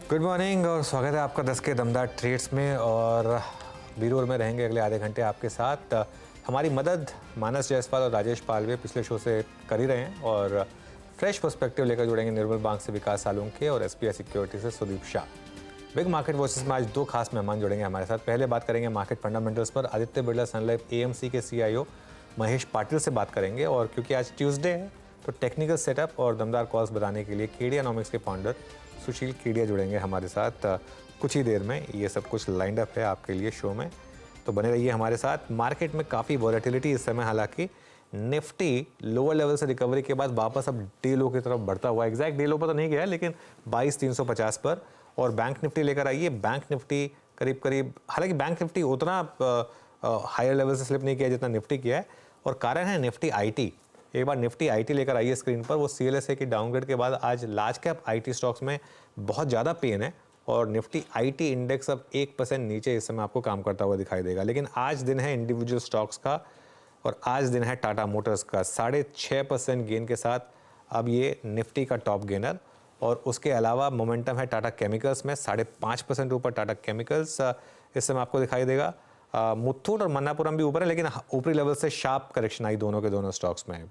Good morning और स्वागत है आपका 10 के दमदार ट्रेड्स में। और वीरूर में रहेंगे अगले आधे घंटे आपके साथ। हमारी मदद मानस जायसवाल और राजेश पालवे पिछले शो से कर ही रहे हैं और फ्रेश पर्सपेक्टिव लेकर जुड़ेंगे निर्मल बैंक से विकास सालुंके और एसबीआई सिक्योरिटी से Sudeep Shah. Big market watches में आज दो खास मेहमान जुड़ेंगे हमारे साथ। पहले बात करेंगे मार्केट फंडामेंटल्स पर। आदित्य बिरला सन लाइफ एएमसी के सीईओ महेश पाटिल से बात करेंगे। और क्योंकि आज ट्यूसडे है तो टेक्निकल सेटअप और दमदार कॉल्स बनाने के लिए केडियानॉमिक्स के फाउंडर सुशील केडिया जुड़ेंगे हमारे साथ कुछ ही देर में। ये सब कुछ लाइंड अप है आपके लिए शो में, तो बने रहिए हमारे साथ। मार्केट में काफ़ी वॉलेटिलिटी इस समय, हालांकि निफ्टी लोअर लेवल से रिकवरी के बाद वापस अब डे लो की तरफ बढ़ता हुआ, एग्जैक्ट डे लो पर तो नहीं गया लेकिन 22,350 पर। और बैंक निफ्टी लेकर आइए। बैंक निफ्टी करीब करीब, हालांकि बैंक निफ्टी उतना हायर लेवल से स्लिप नहीं किया जितना निफ्टी किया है, और कारण है निफ्टी आईटी। एक बार निफ्टी आईटी लेकर आइए स्क्रीन पर। वो सीएलएसए की डाउनग्रेड के बाद आज लार्ज कैप आईटी स्टॉक्स में बहुत ज़्यादा पेन है और निफ्टी आईटी इंडेक्स अब 1% नीचे इस समय आपको काम करता हुआ दिखाई देगा। लेकिन आज दिन है इंडिविजुअल स्टॉक्स का और आज दिन है टाटा मोटर्स का 6.5% गेन के साथ अब ये निफ्टी का टॉप गेनर। और उसके अलावा मोमेंटम है टाटा केमिकल्स में 5.5% ऊपर टाटा केमिकल्स इस समय आपको दिखाई देगा। मुथूट और मन्नापुरम भी ऊपर है, लेकिन ऊपरी लेवल से शार्प करेक्शन आई दोनों के दोनों स्टॉक्स में।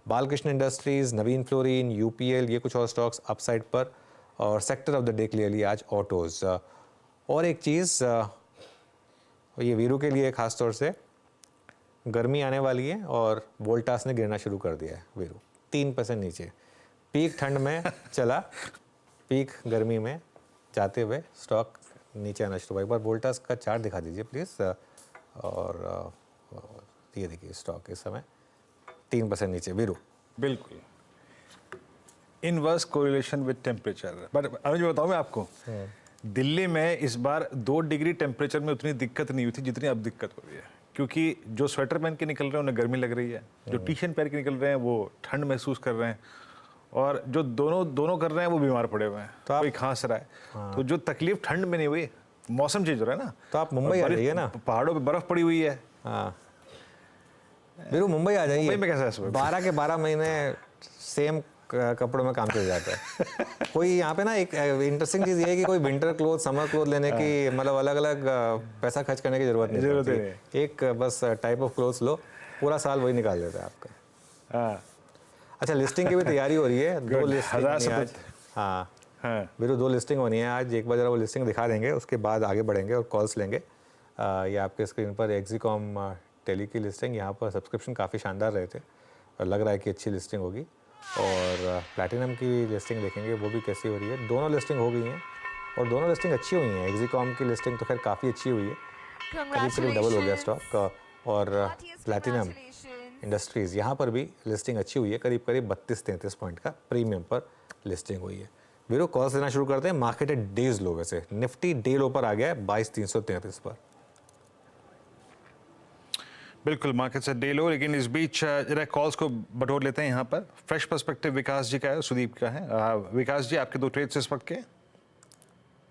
बालकृष्ण इंडस्ट्रीज, नवीन फ्लोरिन, यूपीएल, ये कुछ और स्टॉक्स अपसाइड पर। और sector of the day clearly आज ऑटोज। और एक चीज़ ये वीरू के लिए खास तौर से, गर्मी आने वाली है और वोल्टास ने गिरना शुरू कर दिया है वीरू, 3% नीचे। पीक ठंड में चला, पीक गर्मी में जाते हुए स्टॉक नीचे आना शुरू हुआ। एक बार वोल्टास का चार्ट दिखा दीजिए प्लीज़। और ये देखिए स्टॉक इस समय 3% नीचे वीरू। बिल्कुल inverse correlation with temperature. But Anuj बताऊँ मैं आपको, दिल्ली में इस बार 2 डिग्री टेम्परेचर में उतनी दिक्कत नहीं हुई थी जितनी अब दिक्कत हो रही है, क्योंकि जो स्वेटर पहन के निकल रहे हैं उन्हें गर्मी लग रही है, जो टी शर्ट पहन के निकल रहे हैं वो ठंड महसूस कर रहे हैं, और जो दोनों कर रहे हैं वो बीमार पड़े हुए हैं, तो कोई खांस रहा है। तो जो तकलीफ ठंड में नहीं हुई, मौसम चेंज हो रहा है ना, तो आप मुंबई आ जाइए ना, पहाड़ों पे बर्फ पड़ी हुई है। हाँ वीरू मुंबई आ जाइए। मुंबई में कैसा है 12 के 12 महीने सेम कपड़ों में काम चल जाता है। कोई यहाँ पे ना एक इंटरेस्टिंग चीज़ ये है कि कोई विंटर क्लोथ, समर क्लोथ लेने की मतलब अलग अलग पैसा खर्च करने की जरूरत नहीं पड़ती। एक बस टाइप ऑफ क्लोथ्स लो, पूरा साल वही निकाल देता है आपका। अच्छा, लिस्टिंग की भी तैयारी हो रही है। 2 लिस्टिंग आज। हाँ वीरू 2 लिस्टिंग होनी है आज। एक बार जरा वो लिस्टिंग दिखा देंगे, उसके बाद आगे बढ़ेंगे और कॉल्स लेंगे। ये आपके स्क्रीन पर एक्सिकॉम टेली की लिस्टिंग, यहाँ पर सब्सक्रिप्शन काफ़ी शानदार रहे थे और लग रहा है कि अच्छी लिस्टिंग होगी। और प्लैटिनम की लिस्टिंग देखेंगे वो भी कैसी हो रही है। दोनों लिस्टिंग हो गई हैं और दोनों लिस्टिंग अच्छी हुई हैं। एक्सिकॉम की लिस्टिंग तो खैर काफ़ी अच्छी हुई है, करीब डबल हो गया स्टॉक। और प्लैटिनम इंडस्ट्रीज़ यहाँ पर भी लिस्टिंग अच्छी हुई है, करीब 32-33 पॉइंट का प्रीमियम पर लिस्टिंग हुई है। वीरो कॉल्स लेना शुरू करते हैं। मार्केट है डेज लो, वैसे निफ्टी डे लो पर आ गया है 22,333 पर। बिल्कुल मार्केट से डे लो, लेकिन इस बीच जरा कॉल्स को बटोर लेते हैं। यहाँ पर फ्रेश पर्सपेक्टिव विकास जी का है, सुदीप का है। विकास जी, आपके 2 ट्रेड्स इस वक्त के।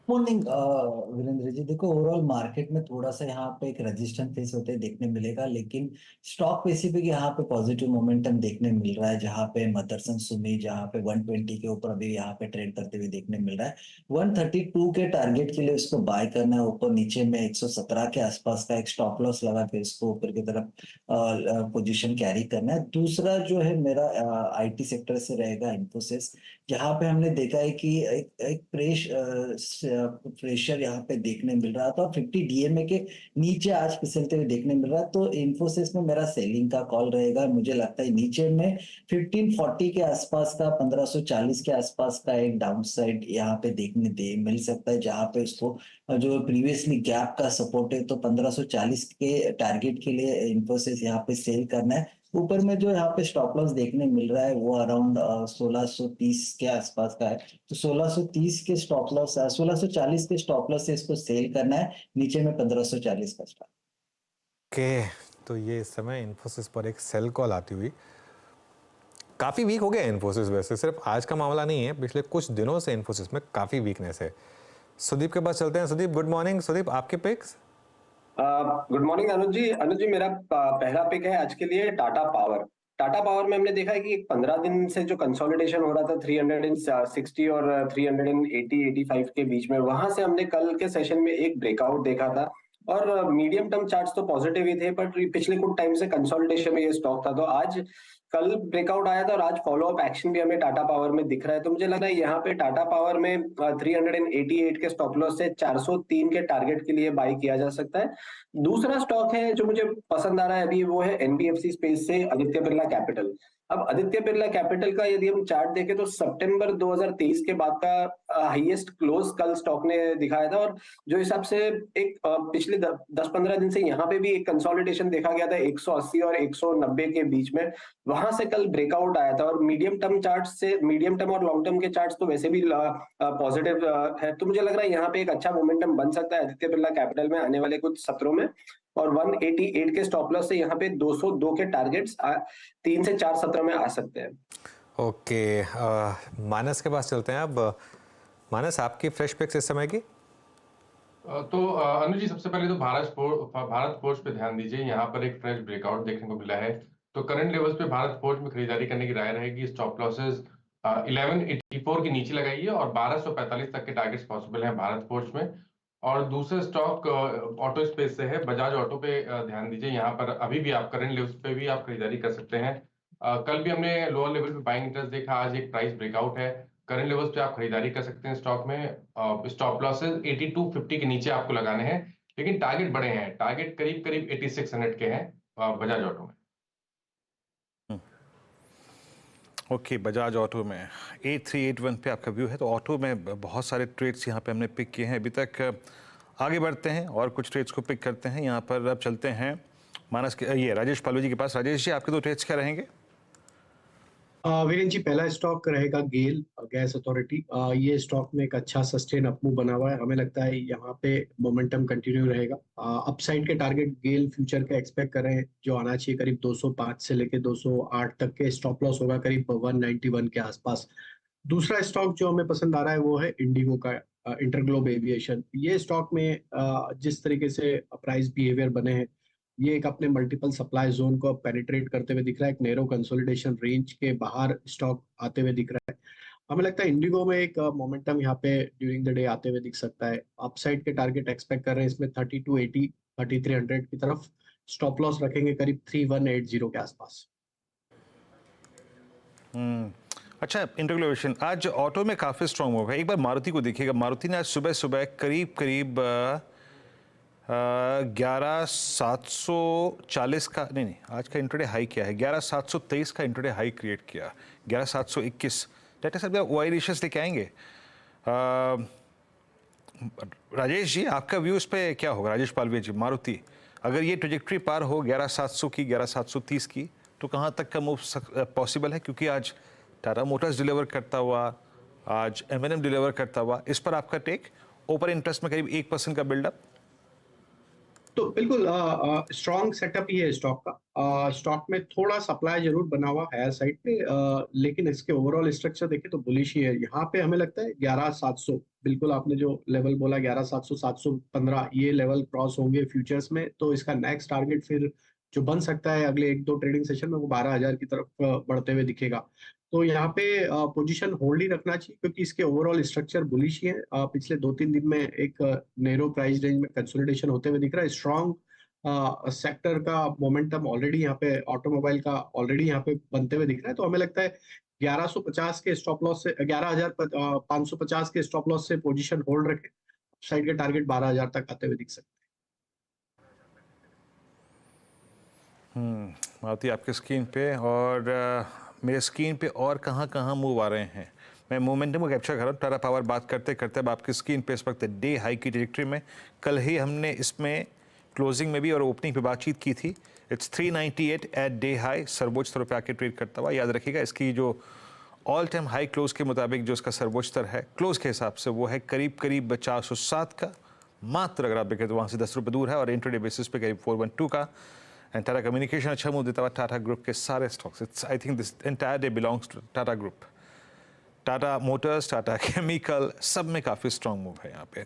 मॉर्निंग वीरेंद्र जी। देखो, ओवरऑल मार्केट में थोड़ा सा यहाँ पे एक रेजिस्टेंस फेस होते देखने मिलेगा, लेकिन स्टॉक स्पेसिफिक यहाँ पे पॉजिटिव मोमेंटम देखने मिल रहा है, जहाँ पे मदरसन सुमी जहाँ पे 120 के ऊपर अभी यहाँ पे ट्रेड करते हुए देखने मिल रहा है। 132 के टारगेट के लिए उसको बाय करना है। ऊपर नीचे में 117 के आसपास का एक स्टॉप लॉस लगा के इसको ऊपर की तरफ पोजीशन कैरी करना है। दूसरा जो है मेरा आईटी सेक्टर से रहेगा, इन्फोसिस, जहाँ पे हमने देखा है कि एक प्रेशर यहाँ पे देखने मिल रहा था। 50 डीएमए के नीचे आज फिसलते हुए देखने मिल रहा है, तो इन्फोसिस में मेरा सेलिंग का कॉल रहेगा। मुझे लगता है नीचे में 1540 के आसपास का, 1540 के आसपास का एक डाउन साइड यहाँ पे देखने मिल सकता है, जहाँ पे उसको जो प्रीवियसली गैप का सपोर्ट है, तो 1540 के टारगेट के लिए इन्फोसिस यहाँ पे सेल करना है। ऊपर में जो यहाँ पे स्टॉप लॉस देखने मिल रहा है वो अराउंड 1630 के आसपास का है, तो 1630 के स्टॉप लॉस, 1640 के स्टॉप लॉस से इसको सेल करना है। नीचे में 1540 का स्टॉप। ओके, तो ये इस समय इन्फोसिस पर एक सेल कॉल आती हुई। काफ़ी वीक हो गया इन्फोसिस, वैसे सिर्फ आज का मामला नहीं है, पिछले कुछ दिनों से इन्फोसिस में काफ़ी वीकनेस है। सुदीप के पास चलते हैं। Sudeep good morning. सुदीप आपके picks. Good morning Anuj ji. मेरा पहला पिक है आज के लिए टाटा पावर। टाटा पावर में हमने देखा है कि 15 दिन से जो कंसोलिडेशन हो रहा था 360 और 380-85 के बीच में, वहां से हमने कल के सेशन में एक ब्रेकआउट देखा था और मीडियम टर्म चार्ट्स तो पॉजिटिव ही थे, पर पिछले कुछ टाइम से कंसोलिडेशन में ये स्टॉक था। तो आज कल ब्रेकआउट आया था और आज फॉलो अप एक्शन भी हमें टाटा पावर में दिख रहा है। तो मुझे लग रहा है यहाँ पे टाटा पावर में 388 के स्टॉप लॉस से 403 के टारगेट के लिए बाई किया जा सकता है। दूसरा स्टॉक है जो मुझे पसंद आ रहा है अभी, वो है एनबीएफसी स्पेस से आदित्य बिरला कैपिटल। अब आदित्य बिरला कैपिटल का यदि हम चार्ट देखें तो सितंबर 2023 के बाद का हाईएस्ट क्लोज कल स्टॉक ने दिखाया था, और जो हिसाब से एक पिछले 10-15 दिन से यहाँ पे भी एक कंसोलिडेशन देखा गया था 180 और 190 के बीच में, वहां से कल ब्रेकआउट आया था। और मीडियम टर्म चार्ट से, मीडियम टर्म और लॉन्ग टर्म के चार्ट्स तो वैसे भी पॉजिटिव है। तो मुझे लग रहा है यहाँ पे एक अच्छा मोमेंटम बन सकता है आदित्य बिरला कैपिटल में आने वाले कुछ सत्रों में। और 188 के स्टॉप लॉस से यहाँ पे 202 के टारगेट्स 3 से 4 सत्र में आ सकते हैं। ओके, मानस के पास चलते हैं अब। मानस, आपकी फ्रेश पिक्स इस समय की? तो अनुज जी, सबसे पहले तो भारत फोर्ज पे ध्यान दीजिए। यहाँ पर एक फ्रेश ब्रेकआउट देखने को मिला है, तो करंट लेवल्स पे भारत फोर्ज में खरीदारी करने की राय रहेगी। स्टॉप लॉसेस 1184 के नीचे लगाइए और 1245 तक के टारगेट्स पॉसिबल हैं भारत फोर्ज में। और दूसरा स्टॉक ऑटो स्पेस से है, बजाज ऑटो पे ध्यान दीजिए। यहाँ पर अभी भी आप करंट लेवल्स पे भी आप खरीदारी कर सकते हैं। कल भी हमने लोअर लेवल पे बाइंग इंटरेस्ट देखा, आज एक प्राइस ब्रेकआउट है। करंट लेवल्स पे आप खरीदारी कर सकते हैं स्टॉक में। स्टॉप लॉसेस 8250 के नीचे आपको लगाने हैं, लेकिन टारगेट बड़े हैं। टारगेट करीब करीब 8600 के हैं बजाज ऑटो में। ओके, बजाज ऑटो में 8381 पे आपका व्यू है। तो ऑटो में बहुत सारे ट्रेड्स यहाँ पे हमने पिक किए हैं अभी तक। आगे बढ़ते हैं और कुछ ट्रेड्स को पिक करते हैं। यहाँ पर अब चलते हैं मानस के ये राजेश पालवे जी के पास। राजेश जी, आपके दो ट्रेड्स क्या रहेंगे? वीरेन जी, पहला स्टॉक रहेगा गेल गैस अथॉरिटी। ये स्टॉक में एक अच्छा सस्टेन अप मूव बना हुआ है। हमें लगता है यहाँ पे मोमेंटम कंटिन्यू रहेगा। अपसाइड के टारगेट गेल फ्यूचर का एक्सपेक्ट कर रहे हैं, जो आना चाहिए करीब 205 से लेके 208 तक के। स्टॉप लॉस होगा करीब 191 के आसपास। दूसरा स्टॉक जो हमें पसंद आ रहा है वो है इंडिगो का, इंटरग्लोब एविएशन। ये स्टॉक में जिस तरीके से प्राइस बिहेवियर बने हैं, ये एक अपने मल्टीपल सप्लाई जोन को पेनिट्रेट करते हुए दिख रहा है। एक नैरो कंसोलिडेशन रेंज के बाहर स्टॉक आते हुए दिख रहा है। हमें लगता है इंडिगो में एक मोमेंटम यहाँ पे ड्यूरिंग द डे आते हुए दिख सकता है। अपसाइड के टारगेट एक्सपेक्ट कर रहे हैं इसमें 3280, 3300 की तरफ। स्टॉप लॉस रखेंगे करीब 3180 के आसपास। अच्छा, इंटरग्लोवेशन आज ऑटो में काफ़ी स्ट्रॉन्ग मूव है। एक बार मारुति को देखिएगा। मारुति ने आज सुबह सुबह करीब करीब 11740 का नहीं, आज का इंट्राडे हाई किया है। 11723 का इंट्राडे हाई क्रिएट किया। 11721 डाटा सर वाई रेशियस लेके आएंगे। राजेश जी, आपका व्यू इस पे क्या होगा? राजेश पालवे जी, मारुति अगर ये ट्रेजेक्ट्री पार हो 11700 की, 11730 की, तो कहाँ तक का मूव पॉसिबल है? क्योंकि आज टाटा मोटर्स डिलीवर करता हुआ, आज M&M डिलीवर करता हुआ, इस पर आपका टेक? ओपन इंटरेस्ट में करीब 1% का बिल्डअप। तो बिल्कुल स्ट्रॉन्ग सेटअप ही है स्टॉक का। स्टॉक में थोड़ा सप्लाई जरूर बना हुआ है साइड पे, लेकिन इसके ओवरऑल स्ट्रक्चर देखें तो बुलिश ही है। यहाँ पे हमें लगता है 11700, बिल्कुल आपने जो लेवल बोला 11700, 715, ये लेवल क्रॉस होंगे फ्यूचर्स में। तो इसका नेक्स्ट टारगेट फिर जो बन सकता है अगले 1-2 ट्रेडिंग सेशन में, वो 12000 की तरफ बढ़ते हुए दिखेगा। तो यहाँ पे पोजीशन होल्ड ही रखना चाहिए, क्योंकि इसके ओवरऑल स्ट्रक्चर बुलिश ही है। पिछले 2-3 दिन में एक नैरो प्राइस रेंज में कंसोलिडेशन होते हुए दिख रहा है। स्ट्रॉन्ग सेक्टर का मोमेंटम ऑलरेडी यहाँ पे, ऑटोमोबाइल का ऑलरेडी यहाँ पे बनते हुए दिख रहा है। तो हमें लगता है 1150 के स्टॉप लॉस से, 11550 के स्टॉप लॉस से पोजीशन होल्ड रखें। साइड के टारगेट 12000 तक आते हुए दिख सकते हैं। मारुति आपके स्क्रीन पे और मेरे स्क्रीन पे और कहाँ मूव आ रहे हैं। मैं मोमेंटम को कैप्चर कर रहा हूँ। टाटा पावर बात करते करते अब आपकी स्क्रीन पे इस वक्त डे हाई की ट्रेजेक्ट्री में, कल ही हमने इसमें क्लोजिंग में भी और ओपनिंग पे बातचीत की थी। इट्स 398 एट डे हाई, सर्वोच्च स्तर पे आके ट्रेड करता हुआ। याद रखिएगा इसकी जो ऑल टाइम हाई क्लोज के मुताबिक जो इसका सर्वोच्च स्तर है क्लोज के हिसाब से, वो है करीब करीब 407 का। मात्र अगर आप देखें तो वहाँ से 10 रुपये दूर है। और इंट्राडे बेसिस पे करीब 412 का। एंड टाटा कम्युनिकेशन अच्छा मूव देता हुआ। टाटा ग्रुप के सारे stocks, it's I think this entire day belongs to Tata group. Tata motors, Tata chemical, सब में काफ़ी स्ट्रॉन्ग मूव है यहाँ पे।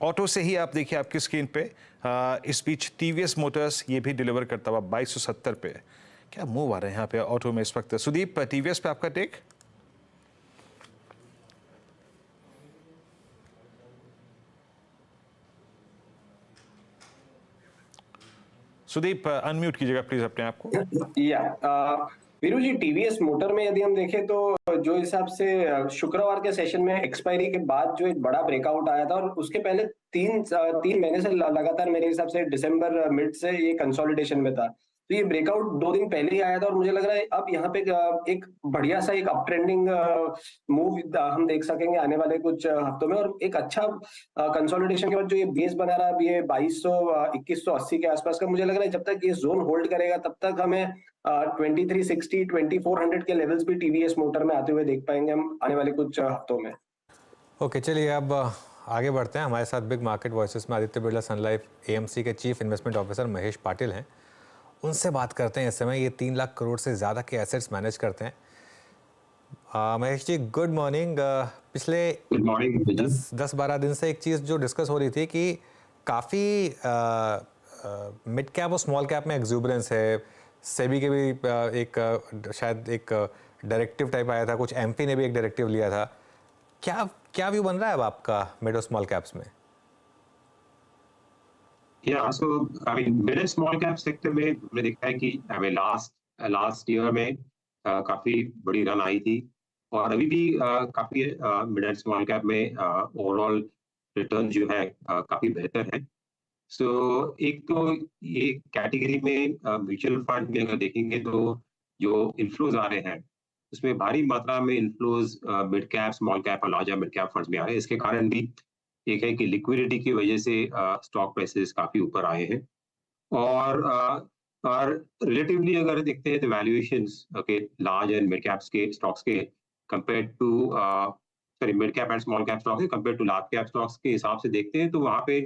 ऑटो से ही आप देखिए आपकी स्क्रीन पे, इस बीच टीवीएस मोटर्स ये भी डिलीवर करता हुआ 2270 पे। क्या मूव आ रहे हैं यहाँ पे ऑटो में इस वक्त। सुदीप, टीवीएस पे आपका टेक? सुदीप, अनम्यूट कीजिएगा प्लीज अपने आप को। वीरू जी, टीवीएस मोटर में यदि हम देखें तो जो हिसाब से शुक्रवार के सेशन में एक्सपायरी के बाद जो एक बड़ा ब्रेकआउट आया था और उसके पहले तीन महीने से लगातार मेरे हिसाब से दिसंबर मिड से ये कंसोलिडेशन में था। तो ये ब्रेकआउट 2 दिन पहले ही आया था और मुझे लग रहा है अब यहाँ पे एक बढ़िया सा एक अप ट्रेंडिंग मूव हम देख सकेंगे आने वाले कुछ हफ्तों में। और एक अच्छा कंसोलिडेशन के बाद जो ये बेस बना रहा है ये 2200-2180 के आसपास का, मुझे लग रहा है जब तक ये जोन होल्ड करेगा तब तक हमें 2360 2400 के लेवल्स भी टीवीएस मोटर में आते हुए देख पाएंगे हम आने वाले कुछ हफ्तों में। ओके, चलिए अब आगे बढ़ते हैं। हमारे साथ बिग मार्केट वॉइसेस में आदित्य बिरला सन लाइफ एएमसी के chief investment officer Mahesh Patil हैं। उनसे बात करते हैं। इस समय ये 3 लाख करोड़ से ज़्यादा के एसेट्स मैनेज करते हैं। Mahesh ji, good morning. पिछले 10-12 दिन से एक चीज़ जो डिस्कस हो रही थी कि काफ़ी मिड कैप और स्मॉल कैप में एक्सूबरेंस है। सेबी के भी शायद एक डायरेक्टिव टाइप आया था, कुछ एमपी ने भी एक डायरेक्टिव लिया था। क्या व्यू बन रहा है अब आपका मिड और स्मॉल कैप्स में? So I mean mid and small cap sector में हमने देखा है कि last year में काफी बड़ी रन आई थी और अभी भी काफी मिड एंड स्मॉल कैप में ओवरऑल रिटर्न जो है काफी बेहतर है। सो एक तो ये कैटेगरी में म्यूचुअल फंड में अगर देखेंगे तो जो इन्फ्लोज आ रहे हैं उसमें भारी मात्रा में inflows mid cap, small cap और लार्जर मिड कैप फंड्स में आ रहे हैं। इसके कारण भी एक है कि लिक्विडिटी की वजह से स्टॉक प्राइसेस काफी ऊपर आए हैं और रिलेटिवली अगर देखते हैं तो valuations okay large and mid caps के स्टॉक्स के compare to mid cap and small cap stocks compare to large cap stocks के हिसाब से देखते हैं तो वहाँ पे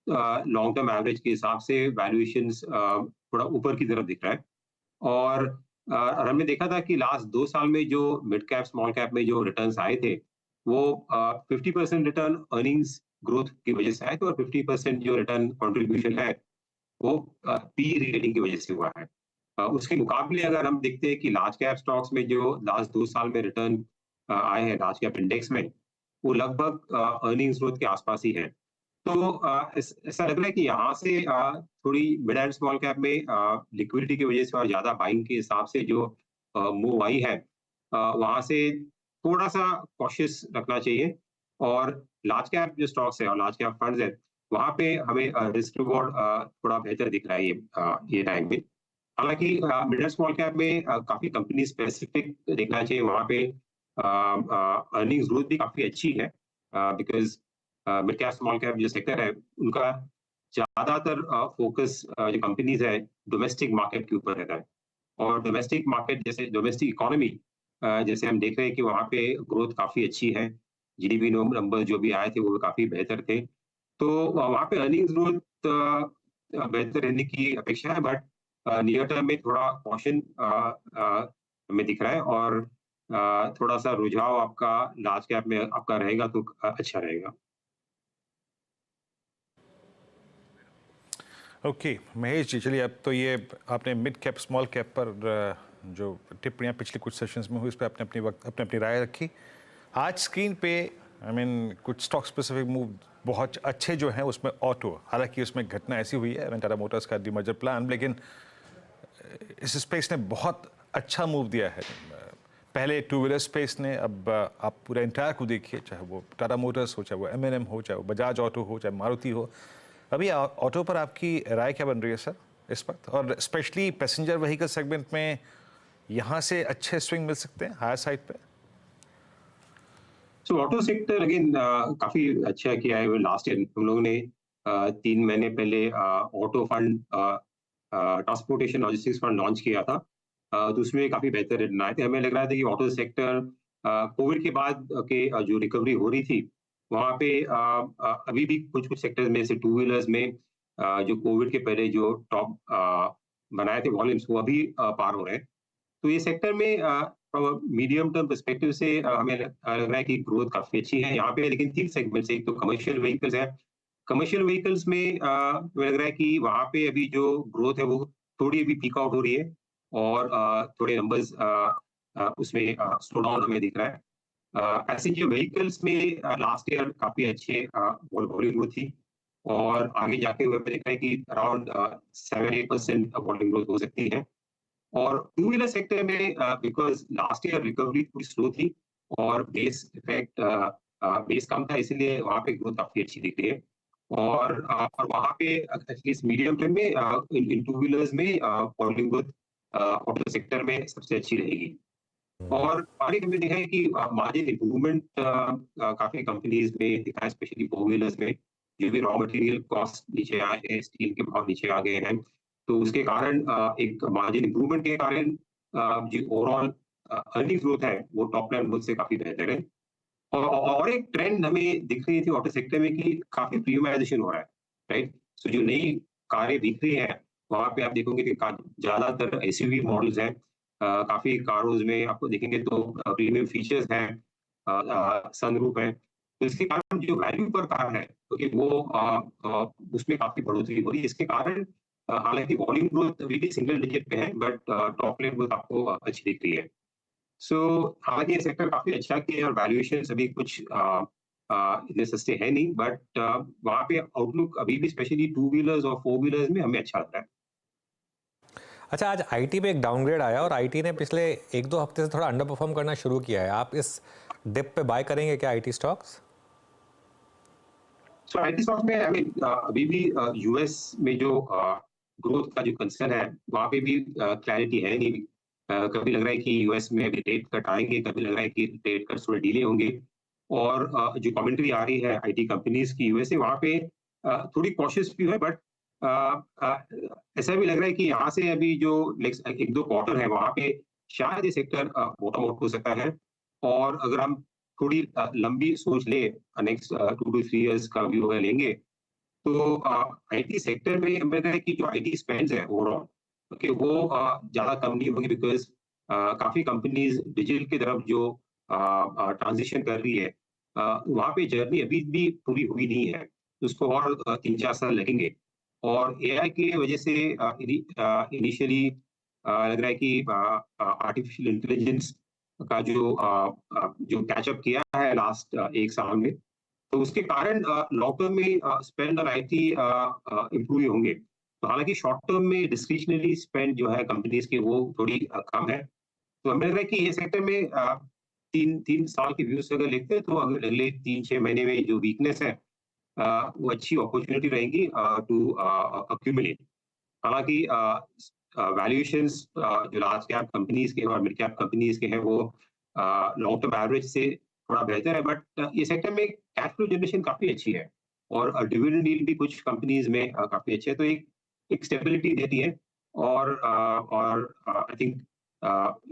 लॉन्ग टर्म एवरेज के हिसाब से वैल्यूएशंस थोड़ा ऊपर की तरफ दिख रहा है। और हमने देखा था कि लास्ट 2 साल में जो मिड कैप स्मॉल कैप में जो रिटर्न्स आए थे वो 50% रिटर्न अर्निंग्स ग्रोथ की वजह से आए थे और 50% जो रिटर्न कंट्रीब्यूशन है वो पी रीरेटिंग की वजह से हुआ है। उसके मुकाबले अगर हम देखते हैं कि लार्ज कैप स्टॉक्स में जो लास्ट 2 साल में रिटर्न आए हैं लार्ज कैप इंडेक्स में वो लगभग अर्निंग्स ग्रोथ के आसपास ही है। तो ऐसा लग रहा है कि यहाँ से थोड़ी मिड एंड स्मॉल कैप में लिक्विडिटी की वजह से और ज्यादा बाइंग के हिसाब से जो मूव आई है वहाँ से थोड़ा सा कॉशियस रखना चाहिए। और लार्ज कैप जो स्टॉक्स है और लार्ज कैप फंड्स है वहाँ पे हमें रिस्क रिवॉर्ड थोड़ा बेहतर दिख रहा है ये टाइम में। हालांकि मिड एंड स्मॉल कैप में काफी कंपनी स्पेसिफिक देखना चाहिए। वहाँ पे अर्निंग्स ग्रोथ भी काफी अच्छी है because mid cap small cap जो सेक्टर है उनका ज्यादातर फोकस जो कंपनीज है डोमेस्टिक मार्केट के ऊपर रहता है और डोमेस्टिक मार्केट जैसे डोमेस्टिक इकोनॉमी जैसे हम देख रहे हैं कि वहाँ पे ग्रोथ काफी अच्छी है। जीडीपी नंबर जो भी आए थे वो काफी बेहतर थे तो वहाँ पे अर्निंग्स ग्रोथ बेहतर रहने की अपेक्षा है। बट नियर टर्म में थोड़ा कॉशन हमें दिख रहा है और थोड़ा सा रुझाव आपका लार्ज कैप में आपका रहेगा तो अच्छा रहेगा। ओके महेश जी, चलिए अब तो ये आपने मिड कैप स्मॉल कैप पर जो टिप्पणियाँ पिछले कुछ सेशंस में हुई उस पर आपने अपनी राय रखी। आज स्क्रीन पे कुछ स्टॉक स्पेसिफिक मूव बहुत अच्छे जो हैं उसमें ऑटो, हालांकि उसमें घटना ऐसी हुई है टाटा मोटर्स का डीमर्जर प्लान, लेकिन इस स्पेस ने बहुत अच्छा मूव दिया है। पहले टू व्हीलर स्पेस ने, अब आप पूरा इंटायर को देखिए, चाहे वो टाटा मोटर्स हो, चाहे वो एम हो, चाहे वो बजाज ऑटो हो, चाहे मारुति हो। अभी ऑटो पर आपकी राय क्या बन रही है सर इस वक्त, और स्पेशली पैसेंजर व्हीकल सेगमेंट में यहाँ से अच्छे स्विंग मिल सकते हैं हायर साइड पे? सो ऑटो सेक्टर अगेन काफी अच्छा किया है। लास्ट ईयर हम लोगों ने 3 महीने पहले auto fund transportation logistics fund launch किया था तो उसमें काफी बेहतर रिटर्न आए थे। हमें लग रहा था कि ऑटो सेक्टर कोविड के बाद के जो रिकवरी हो रही थी वहाँ पे अभी भी कुछ सेक्टर्स में से टू व्हीलर्स में जो कोविड के पहले जो टॉप बनाए थे वॉल्यूम्स वो अभी पार हो रहे हैं। तो ये सेक्टर में मीडियम टर्म पर्सपेक्टिव से हमें लग रहा है कि ग्रोथ काफी अच्छी है यहाँ पे। लेकिन 3 सेगमेंट्स, एक तो कमर्शियल व्हीकल्स है। कमर्शियल व्हीकल्स में मुझे लग रहा है कि वहाँ पे अभी जो ग्रोथ है वो थोड़ी अभी पीक आउट हो रही है और थोड़े नंबर्स उसमें स्लो डाउन हमें दिख रहा है। पैसेंजर व्हीकल्स में लास्ट ईयर काफी अच्छे वॉल्यूम ग्रोथ थी और आगे जाके हुए देख रहे हैं कि अराउंड 7-8% वॉल्यूम ग्रोथ हो सकती है। और टू व्हीलर सेक्टर में बिकॉज लास्ट ईयर रिकवरी थोड़ी स्लो थी और बेस इफेक्ट बेस कम था, इसीलिए वहाँ पे ग्रोथ काफी अच्छी दिख रही है। और वहाँ पे एटलीस्ट मीडियम टर्म में इन टू व्हीलर्स में वॉल्यूम ग्रोथ ऑटो सेक्टर में सबसे अच्छी रहेगी। और आगे हमने देखा है कि मार्जिन इंप्रूवमेंट काफी कंपनीज में दिखा है, स्पेशली फोर व्हीलर्स में, जो भी रॉ मटेरियल कॉस्ट नीचे आए हैं, स्टील के भाव नीचे आ गए हैं, तो उसके कारण एक मार्जिन इंप्रूवमेंट के कारण जो ओवरऑल अर्निंग्स ग्रोथ है वो टॉप लाइन ग्रोथ से काफी बेहतर है। और एक ट्रेंड हमें दिख रही थी ऑटो सेक्टर में कि काफी प्रीमियमाइजेशन हो रहा है, राइट। सो जो नई कारें बिक रही हैं वहाँ पे आप देखोगे कि ज्यादातर एसयूवी मॉडल्स हैं। काफी कारों में आपको देखेंगे तो प्रीमियम फीचर्स हैं, सनरूफ है, तो इसके कारण जो वैल्यू पर कार है क्योंकि वो उसमें काफी बढ़ोतरी हो रही है। इसके कारण हालांकि वॉल्यूम ग्रोथ अभी भी सिंगल डिजिट पे है, बट टॉप लाइन ग्रोथ आपको अच्छी दिख रही है। सो हालांकि ये सेक्टर काफी अच्छा किया है और वैल्यूएशन अभी कुछ इतने सस्ते हैं नहीं, बट वहाँ पे आउटलुक अभी भी स्पेशली टू व्हीलर्स और फोर व्हीलर्स में हमें अच्छा लगता है। अच्छा, आज आईटी पे एक डाउनग्रेड आया और आईटी ने पिछले 1-2 हफ्ते से थोड़ा अंडर परफॉर्म करना शुरू किया है। आप इस डिप पे बाय करेंगे क्या IT stocks? So IT stocks में अभी भी यूएस में जो ग्रोथ का जो कंसर्न है वहाँ पे भी क्लैरिटी है नहीं। कभी लग रहा है कि यूएस में अभी रेट कट आएंगे, कभी लग रहा है कि रेट कट थोड़े डिले होंगे। और जो कमेंट्री आ रही है आईटी कंपनीज की यूएस से, वहाँ पे थोड़ी कॉशियस भी है, बट ऐसा भी लग रहा है कि यहाँ से अभी जो नेक्स्ट 1-2 क्वार्टर है वहाँ पे शायद ये सेक्टर बॉटम आउट हो सकता है। और अगर हम थोड़ी लंबी सोच ले, नेक्स्ट 2 to 3 इयर्स का व्यू अगर लेंगे, तो आईटी सेक्टर में हमें लग रहा है कि जो आईटी स्पेंड्स है ओवरऑल, ओके, वो ज्यादा कम नहीं होंगे, बिकॉज काफी कंपनीज डिजिटल की तरफ जो ट्रांजिशन कर रही है, वहाँ पे जर्नी अभी भी पूरी हुई नहीं है, उसको और 3-4 साल लगेंगे। और एआई की वजह से इनिशियली लग रहा है कि आर्टिफिशियल इंटेलिजेंस का जो कैचअप किया है लास्ट 1 साल में, तो उसके कारण लॉन्ग टर्म में स्पेंड और आईटी इम्प्रूव होंगे। तो हालांकि शॉर्ट टर्म में डिस्क्रिशनरी स्पेंड जो है कंपनीज की वो थोड़ी कम है। तो हमें लग रहा है कि ये सेक्टर में 3 साल के व्यू से अगर देखते हैं तो अगर अगले 3-6 महीने में जो वीकनेस है वो अच्छी अपॉर्चुनिटी रहेगी टू अक्यूमुलेट। हालांकि वैल्यूएशंस जो लार्ज कैप कंपनीज के और मिड कैप कंपनीज के हैं वो लॉन्ग टर्म एवरेज से थोड़ा बेहतर है, बट ये सेक्टर में कैश फ्लो जनरेशन काफी अच्छी है और डिविडेंड यील्ड भी कुछ कंपनीज में काफी अच्छे है, तो एक स्टेबिलिटी देती है। और आई थिंक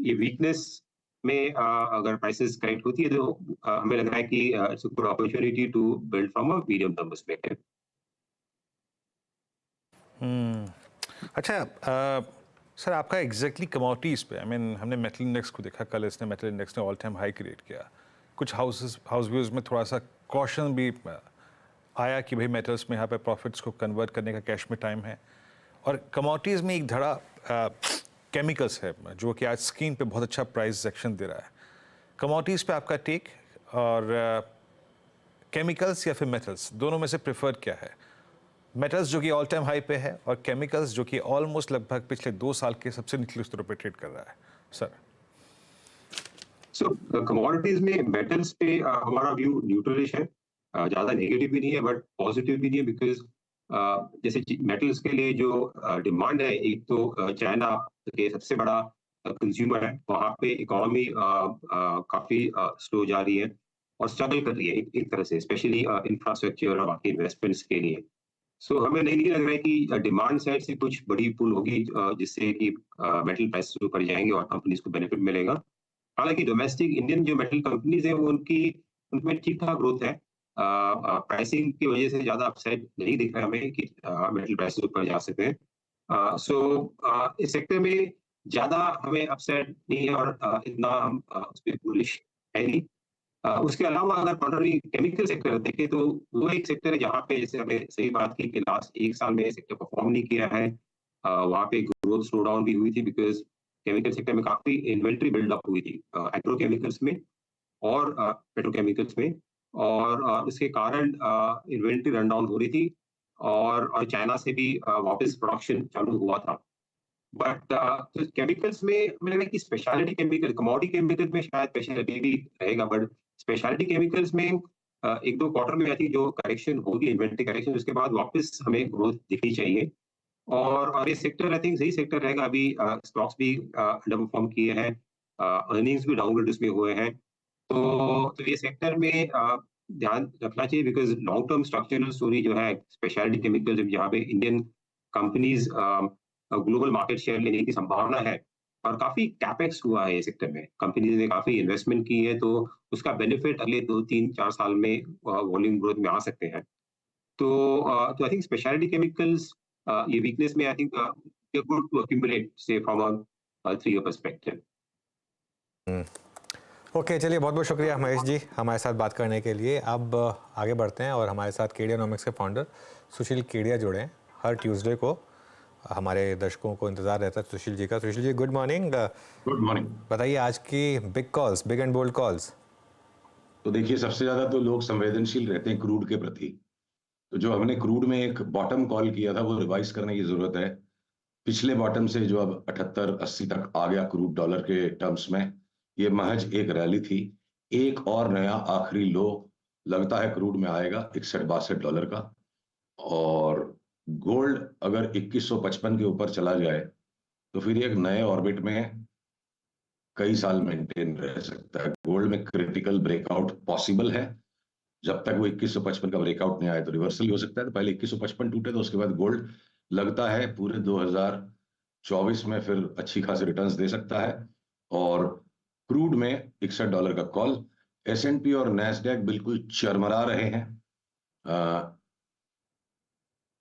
ये वीकनेस में अगर प्राइसेस करेक्ट होती है तो हमें लग रहा है कि it's a good opportunity to build from a medium term perspective. अच्छा, सर आपका एग्जैक्टली कमोडिटीज़ पे, आई मीन हमने मेटल इंडेक्स को देखा, कल इसने मेटल इंडेक्स ने ऑल टाइम हाई क्रिएट किया। कुछ हाउस व्यूज में थोड़ा सा कॉशन भी आया कि भाई मेटल्स में यहाँ पे प्रॉफिट्स को कन्वर्ट करने का कैश में टाइम है। और कमोडिटीज़ में एक धड़ा केमिकल्स है जो कि आज स्क्रीन पे बहुत अच्छा प्राइस एक्शन दे रहा है। कमोडिटीज़ पे आपका टेक, और केमिकल्स या फिर मेटल्स, दोनों में से प्रेफर्ड क्या है? मेटल्स जो कि ऑल टाइम हाई पे है और केमिकल्स जो कि ऑलमोस्ट लगभग पिछले 2 साल के सबसे निचले स्तरों पे ट्रेड कर रहा है सर। सो कमोडिटीज में मेटल्स पे हमारा व्यू न्यूट्रलिश है, ज्यादा नेगेटिव भी नहीं है बट पॉजिटिव भी नहीं है, बिकॉज जैसे मेटल्स के लिए जो डिमांड है, एक तो चाइना के सबसे बड़ा कंज्यूमर है, वहाँ पे इकोनॉमी काफी स्लो जा रही है और स्ट्रगल कर रही है एक तरह से, स्पेशली इंफ्रास्ट्रक्चर और बाकी इन्वेस्टमेंट्स के लिए। सो हमें नहीं लग रहा है कि डिमांड साइड से कुछ बड़ी पुल होगी जिससे कि मेटल प्राइस ऊपर जाएंगे और कंपनीज को बेनिफिट मिलेगा। हालांकि डोमेस्टिक इंडियन जो मेटल कंपनीज है वो उनमें ठीक ठाक ग्रोथ है, प्राइसिंग की वजह से ज्यादा अपसाइड नहीं दिख रहा है हमें कि मेटल प्राइस ऊपर जा सकते हैं। सो इस सेक्टर में ज्यादा हमें अपसाइड नहीं है और इतना हम उस पर बुलिश है नहीं। उसके अलावा अगर पॉलिटरी केमिकल सेक्टर देखें तो वो एक सेक्टर है जहाँ पे, जैसे हमने सही बात की कि लास्ट 1 साल में सेक्टर परफॉर्म नहीं किया है, वहाँ पे ग्रोथ स्लो डाउन भी हुई थी बिकॉज केमिकल सेक्टर में काफी इन्वेंट्री बिल्डअप हुई थी एग्रोकेमिकल्स में और पेट्रोकेमिकल्स में, और इसके कारण इन्वेंट्री रन डाउन हो रही थी, और चाइना से भी वापस प्रोडक्शन चालू हुआ था। बट तो केमिकल्स में मुझे लगा कि स्पेशलिटी केमिकल, कमोडिटी केमिकल में शायद स्पेशलिटी भी रहेगा, बट स्पेशलिटी केमिकल्स में एक दो क्वार्टर में आई थिंक जो करेक्शन होगी, इन्वेंट्री करेक्शन, उसके बाद वापस हमें ग्रोथ दिखनी चाहिए। और ये सेक्टर आई थिंक सही सेक्टर रहेगा। अभी स्टॉक्स भी अंडर परफॉर्म किए हैं, अर्निंग्स भी डाउनग्रेड उसमें हुए हैं, तो ये सेक्टर में ध्यान रखना चाहिए, because long term structural story जो है स्पेशलिटी केमिकल्स, जहाँ पे Indian companies global market share लेने की संभावना है, और काफी कैपेक्स हुआ है ये सेक्टर में, कंपनीज ने काफी इन्वेस्टमेंट की है, तो उसका बेनिफिट अगले 2-3-4 साल में वॉल्यूम ग्रोथ में आ सकते हैं। तो आई थिंक स्पेशलिटी केमिकल्स ये वीकनेस में I think good to accumulate से from a 3 year perspective. Okay, चलिए बहुत बहुत शुक्रिया महेश जी हमारे साथ बात करने के लिए। अब आगे बढ़ते हैं और हमारे साथ केडियानॉमिक्स के फाउंडर सुशील केडिया जुड़े हैं। हर ट्यूसडे को हमारे दर्शकों को इंतजार रहता है सुशील जी का। Sushil ji good morning. Good morning. बताइए आज की big calls, big and bold calls. तो देखिए, सबसे ज्यादा तो लोग संवेदनशील रहते हैं क्रूड के प्रति, तो जो हमने क्रूड में एक बॉटम कॉल किया था वो रिवाइज करने की जरूरत है। पिछले बॉटम से जो अब 78-80 तक आ गया क्रूड डॉलर के टर्म्स में, ये महज एक रैली थी। एक और नया आखिरी लो लगता है क्रूड में आएगा $61-62 का, और गोल्ड अगर 2155 के ऊपर चला जाए तो फिर एक नए ऑर्बिट में कई साल मेंटेन रह सकता है। गोल्ड में क्रिटिकल ब्रेकआउट पॉसिबल है, जब तक वो 2155 का ब्रेकआउट नहीं आए तो रिवर्सल हो सकता है। तो पहले 2155 टूटे तो उसके बाद गोल्ड लगता है पूरे 2024 में फिर अच्छी खासी रिटर्न्स दे सकता है। और क्रूड में $61 का कॉल। S&P और नैस्डैक बिल्कुल चरमरा रहे हैं।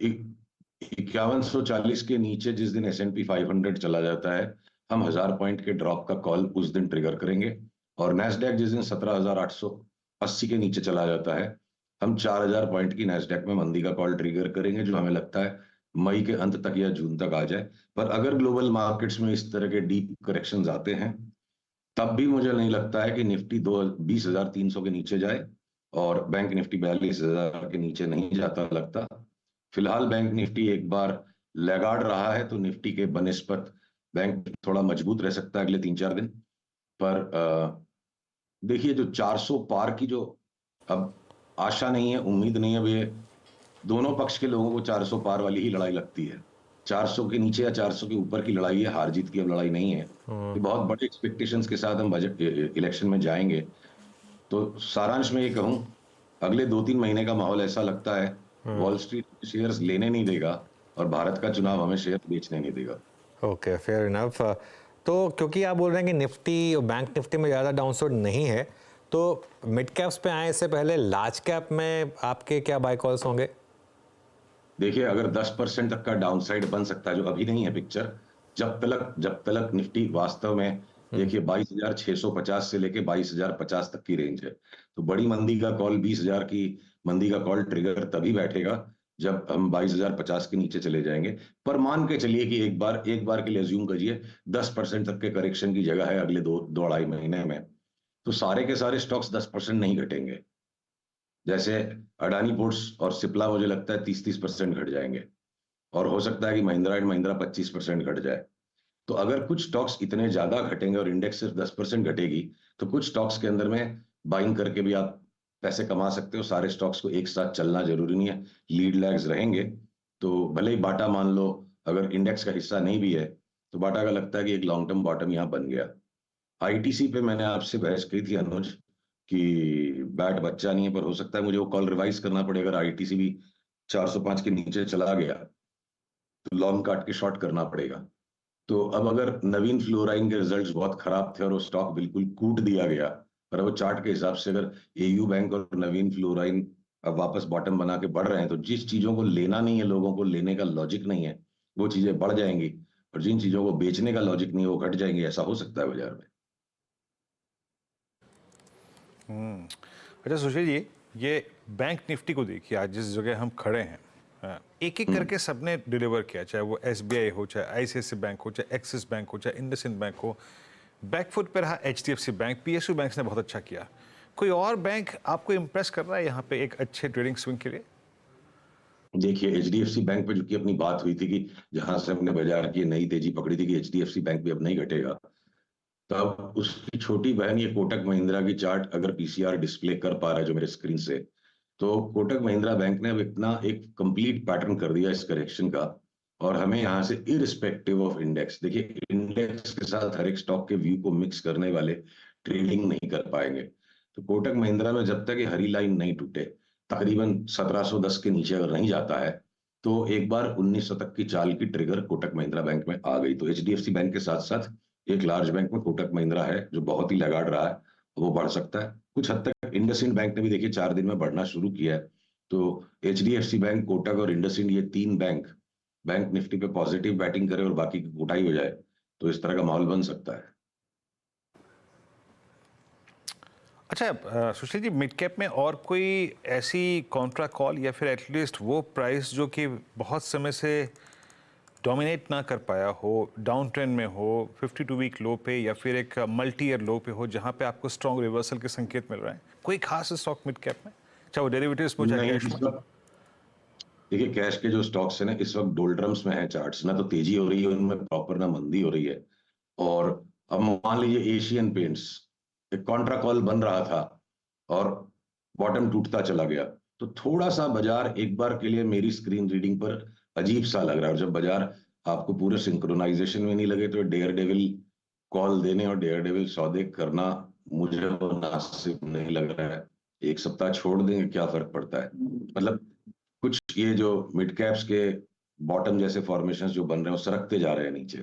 5140 के नीचे जिस दिन S&P 500 चला जाता है, हम 1000 पॉइंट के ड्रॉप का कॉल उस दिन ट्रिगर करेंगे। और नैस्डैक जिस दिन 17,880 के नीचे चला जाता है, हम 4000 पॉइंट की नैस्डैक में मंदी का कॉल ट्रिगर करेंगे, जो हमें लगता है मई के अंत तक या जून तक आ जाए। पर अगर ग्लोबल मार्केट्स में इस तरह के डीप करेक्शंस आते हैं, तब भी मुझे नहीं लगता है कि निफ्टी 20,300 के नीचे जाए, और बैंक निफ्टी 42,000 के नीचे नहीं जाता लगता। फिलहाल बैंक निफ्टी एक बार लैगार्ड रहा है, तो निफ्टी के बनिस्पत बैंक थोड़ा मजबूत रह सकता है अगले 3-4 दिन। पर देखिए, जो 400 पार की जो अब आशा नहीं है, उम्मीद नहीं है, अब ये दोनों पक्ष के लोगों को 400 पार वाली ही लड़ाई लगती है। 400 के नीचे या 400 के ऊपर की लड़ाई है, हार जीत की अब लड़ाई नहीं है। ये बहुत बड़े एक्सपेक्टेशंस के साथ हम बजट इलेक्शन में जाएंगे। तो सारांश में ये कहूं, अगले 2-3 महीने का माहौल ऐसा लगता है वॉल स्ट्रीट शेयर्स लेने नहीं देगा, और भारत का चुनाव हमें शेयर बेचने नहीं देगा। Okay, fair enough. तो क्योंकि आप बोल रहे हैं कि निफ्टी और बैंक निफ्टी में ज़्यादा डाउनसाइड नहीं है, तो मिड कैप्स पे आए से पहले लार्ज कैप में आपके क्या बाय कॉल्स होंगे? देखिए, अगर 10% तक का डाउनसाइड बन सकता है, जो अभी नहीं है पिक्चर, जब तक निफ्टी वास्तव में देखिए 22,650 से लेके 22,050 तक की रेंज है, तो बड़ी मंदी का कॉल, 20,000 की मंदी का कॉल ट्रिगर तभी बैठेगा जब हम 22,050 के नीचे चले जाएंगे। पर मान के चलिए कि एक बार के लिए अज्यूम करिए 10% तक के करेक्शन की जगह है अगले 2-2.5 महीने में, तो सारे के सारे स्टॉक्स 10% नहीं घटेंगे। जैसे अडानी पोर्ट्स और सिप्ला मुझे लगता है 30% घट जाएंगे, और हो सकता है कि महिंद्रा एंड महिंद्रा 25% घट जाए। तो अगर कुछ स्टॉक्स इतने ज्यादा घटेंगे और इंडेक्स सिर्फ 10% घटेगी, तो कुछ स्टॉक्स के अंदर में बाइंग करके भी आप पैसे कमा सकते हो। सारे स्टॉक्स को एक साथ चलना जरूरी नहीं है, लीड लैग्स रहेंगे। तो भले ही बाटा मान लो अगर इंडेक्स का हिस्सा नहीं भी है, तो बाटा का लगता है कि एक लॉन्ग टर्म बॉटम यहाँ बन गया। आईटीसी पे मैंने आपसे बहस की थी अनुज कि बैट बच्चा नहीं है, पर हो सकता है मुझे वो कॉल रिवाइज करना पड़े। अगर आईटीसी भी 405 के नीचे चला गया तो लॉन्ग काट के शॉर्ट करना पड़ेगा। तो अब अगर नवीन फ्लोराइन के रिजल्ट्स बहुत खराब थे और वो स्टॉक बिल्कुल कूट दिया गया, पर वो चार्ट के हिसाब से अगर एयू बैंक और नवीन फ्लोराइन अब वापस बॉटम बना के बढ़ रहे हैं, तो जिस चीजों को लेना नहीं है, लोगों को लेने का लॉजिक नहीं है, वो चीजें बढ़ जाएंगी, और जिन चीजों को बेचने का लॉजिक नहीं है वो घट जाएंगी। ऐसा हो सकता है बाजार में। अच्छा सुशील जी, ये बैंक निफ्टी को देखिए, आज जिस जगह हम खड़े हैं, हाँ, एक एक करके सबने डिलीवर किया, चाहे वो SBI हो, चाहे ICICI बैंक हो, चाहे एक्सिस बैंक हो, चाहे इंडसइंड बैंक हो। बैकफुट पे रहा HDFC बैंक, PSU बैंक ने बहुत अच्छा किया। कोई और बैंक आपको इम्प्रेस कर रहा है यहाँ पे एक अच्छे ट्रेडिंग स्विंग के लिए? देखिए HDFC बैंक पे जो कि अपनी बात हुई थी कि जहां से हमने बाजार की नई तेजी पकड़ी थी कि HDFC बैंक भी अब नहीं घटेगा, तब उसकी छोटी बहन ये कोटक महिंद्रा की चार्ट अगर PCR डिस्प्ले कर पा रहा है जो मेरे स्क्रीन से, तो कोटक महिंद्रा बैंक ने अब इतना एक कंप्लीट पैटर्न कर दिया इस करेक्शन का। और हमें यहाँ से इरिस्पेक्टिव ऑफ इंडेक्स, देखिए इंडेक्स के साथ हर एक स्टॉक के व्यू को मिक्स करने वाले ट्रेडिंग नहीं कर पाएंगे। तो कोटक महिंद्रा में जब तक ये हरी लाइन नहीं टूटे, तकरीबन 1710 के नीचे अगर नहीं जाता है, तो एक बार 1900 तक की चाल की ट्रिगर कोटक महिंद्रा बैंक में आ गई। तो HDFC बैंक के साथ साथ एक लार्ज बैंक में कोटक महिंद्रा है जो बहुत ही लगाड़ रहा है, वो बढ़ सकता है। कुछ हद तक इंडसइंड बैंक ने भी देखिए 4 दिन में बढ़ना शुरू किया है। तो HDFC बैंक, कोटक और इंडसइंड, ये 3 बैंक निफ्टी पे पॉजिटिव बैटिंग करे और बाकी की कुटाई हो जाए, तो इस तरह का माहौल बन सकता है। अच्छा सुशील जी, मिड कैप में और कोई ऐसी कॉन्ट्रा कॉल या फिर एटलीस्ट वो प्राइस जो कि बहुत समय से डोमिनेट ना कर पाया हो, डाउन ट्रेंड में हो, 52 वीक लो पे या फिर एक मल्टी ईयर लो पे हो, जहां पे आपको स्ट्रॉन्ग रिवर्सल के संकेत मिल रहे हैं, कोई खास स्टॉक मिड कैप में, चाहे वो डेरिवेटिव्स में, चाहे कैश में? देखिए कैश के जो स्टॉक्स है ना, इस वक्त डोल्ड्रम्स में है चार्ट्स, ना तो तेजी हो रही है उनमें प्रॉपर, ना मंदी हो रही है। और अब मान लीजिए एशियन पेंट्स एक कॉन्ट्रा कॉल बन रहा था और बॉटम टूटता चला गया, तो थोड़ा सा बाजार एक बार के लिए मेरी स्क्रीन रीडिंग पर अजीब सा लग रहा है। और जब बाजार आपको पूरे सिंक्रोनाइजेशन में नहीं लगे, तो डेयर डेविल कॉल देने और डेयर डेविल सौदे करना मुझे मुनासिब नहीं लग रहा है। एक सप्ताह छोड़ देंगे, क्या फर्क पड़ता है। मतलब कुछ ये जो मिड कैप्स के बॉटम जैसे फॉर्मेशंस जो बन रहे हैं वो सरकते जा रहे हैं नीचे।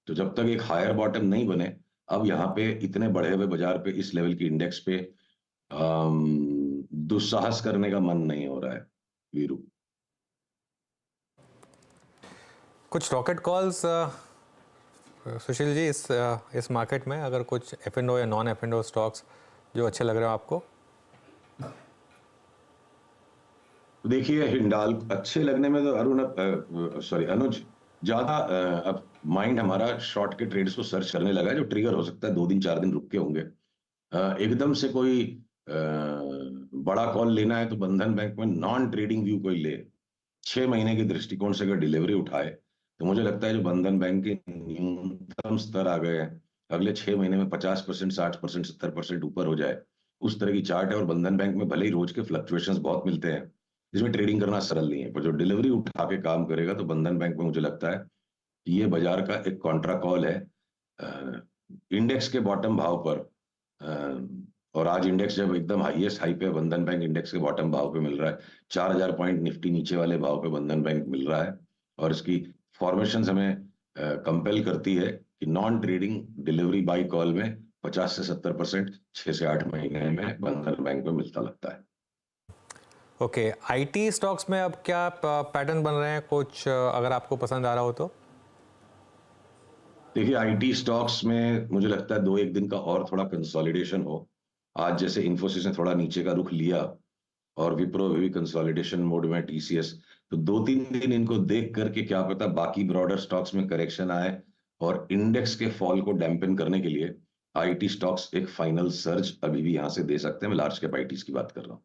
तो जब तक एक हायर बॉटम नहीं बने, अब यहाँ पे इतने बढ़े हुए बाजार पे इस लेवल की इंडेक्स पे दुस्साहस करने का मन नहीं हो रहा है वीरू। कुछ रॉकेट कॉल्स सुशील जी इस मार्केट में, अगर कुछ F&O या नॉन F&O स्टॉक्स जो अच्छे लग रहे हो आपको? देखिए हिंडाल अच्छे लगने में तो अनुज ज्यादा अब माइंड हमारा शॉर्ट के ट्रेड्स को सर्च करने लगा है, जो ट्रिगर हो सकता है 2 दिन 4 दिन रुक के होंगे। एकदम से कोई बड़ा कॉल लेना है तो बंधन बैंक में नॉन ट्रेडिंग व्यू कोई ले, 6 महीने के दृष्टिकोण से अगर डिलीवरी उठाए, तो मुझे लगता है जो बंधन बैंक के न्यूनतम स्तर आ गए हैं, अगले 6 महीने में 50%, 60%, 70% ऊपर हो जाए, उस तरह की चार्ट है। और बंधन बैंक में भले ही रोज के फ्लक्चुएशंस बहुत मिलते हैं, जिसमें ट्रेडिंग करना सरल नहीं है, पर जो डिलीवरी उठा के काम करेगा, तो बंधन बैंक में मुझे लगता है ये बाजार का एक कॉन्ट्रा कॉल है इंडेक्स के बॉटम भाव पर। और आज इंडेक्स जब एकदम हाईएस्ट हाई पे, बंधन बैंक इंडेक्स के बॉटम भाव पे मिल रहा है, 4000 पॉइंट निफ्टी नीचे वाले भाव पे बंधन बैंक मिल रहा है। और इसकी फॉर्मेशन हमें कंपेल करती है कि non trading delivery by call में 50 से 70% 6 से 8 महीने में बंधन बैंक में मिलता लगता है। ओके, IT स्टॉक्स में अब क्या पैटर्न बन रहे हैं, कुछ अगर आपको पसंद आ रहा हो तो? देखिए IT स्टॉक्स में मुझे लगता है 2-1 दिन का और थोड़ा कंसोलिडेशन हो। आज जैसे इन्फोसिस ने थोड़ा नीचे का रुख लिया और विप्रो भी कंसोलिडेशन मोड में, TCS, तो 2-3 दिन इनको देख करके क्या पता बाकी ब्रॉडर स्टॉक्स में करेक्शन आए और इंडेक्स के फॉल को डैम्पन करने के लिए IT स्टॉक्स एक फाइनल सर्ज अभी भी यहां से दे सकते हैं। मैं लार्ज कैप ITs की बात कर रहा हूं।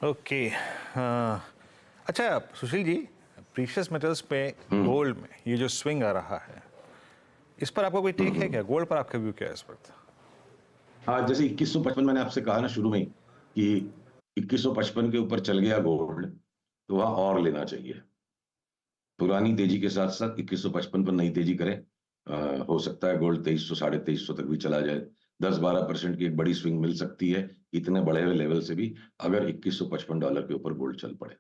ओके अच्छा सुशील जी, प्रीशियस मेटल्स पे गोल्ड में ये जो स्विंग आ रहा है, इस पर आपका कोई टेक है क्या? गोल्ड पर आपका व्यू क्या है इस वक्त? हाँ, जैसे 2155 मैंने आपसे कहा ना शुरू में ही कि 2155 के ऊपर चल गया गोल्ड, तो वहां और लेना चाहिए। पुरानी तेजी के साथ साथ 2155 पर नई तेजी करें। हो सकता है गोल्ड 2300 साढ़े 2300 तक भी चला जाए। 10-12% की एक बड़ी स्विंग मिल सकती है इतने बड़े हुए लेवल से भी, अगर $2155 के ऊपर गोल्ड चल पड़े।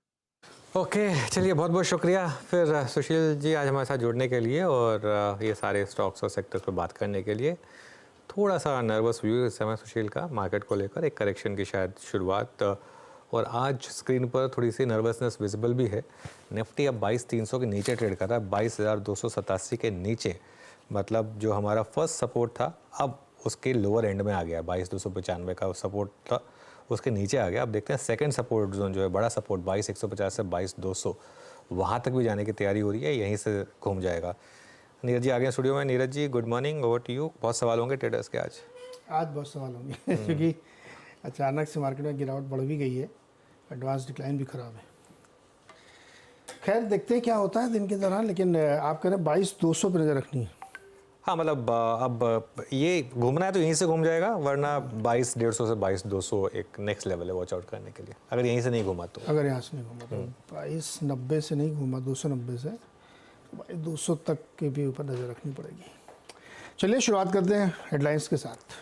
ओके, चलिए बहुत बहुत शुक्रिया फिर सुशील जी आज हमारे साथ जुड़ने के लिए और ये सारे स्टॉक्स और सेक्टर्स पर बात करने के लिए। थोड़ा सा नर्वस व्यू इस समय सुशील का मार्केट को लेकर, एक करेक्शन की शायद शुरुआत, और आज स्क्रीन पर थोड़ी सी नर्वसनेस विजिबल भी है। निफ्टी अब 22,300 के नीचे ट्रेड कर रहा है, 22,287 के नीचे, मतलब जो हमारा फर्स्ट सपोर्ट था अब उसके लोअर एंड में आ गया, 22,295 का सपोर्ट था, उसके नीचे आ गया। अब देखते हैं सेकंड सपोर्ट जोन जो है, बड़ा सपोर्ट 22,150 से 22,200, वहाँ तक भी जाने की तैयारी हो रही है, यहीं से घूम जाएगा। नीरज जी आ गए स्टूडियो में। Neeraj ji good morning, over to you. बहुत सवाल होंगे ट्रेडर्स के आज बहुत सवाल होंगे क्योंकि अचानक से मार्केट में गिरावट बढ़ भी गई है, एडवांस डिक्लाइन भी खराब है। खैर देखते हैं क्या होता है दिन के दौरान, लेकिन आप कह रहे हैं 22,200 पर नज़र रखनी है। हाँ मतलब अब ये घूमना है तो यहीं से घूम जाएगा, वरना 22,150 से 22,200 एक नेक्स्ट लेवल है वॉच आउट करने के लिए, अगर यहीं से नहीं घूमा तो। अगर यहाँ से नहीं घूमा तो 22,90 से नहीं घूमा, 290 से 22,200 तक के भी ऊपर नज़र रखनी पड़ेगी। चलिए शुरुआत करते हैं हेडलाइंस के साथ।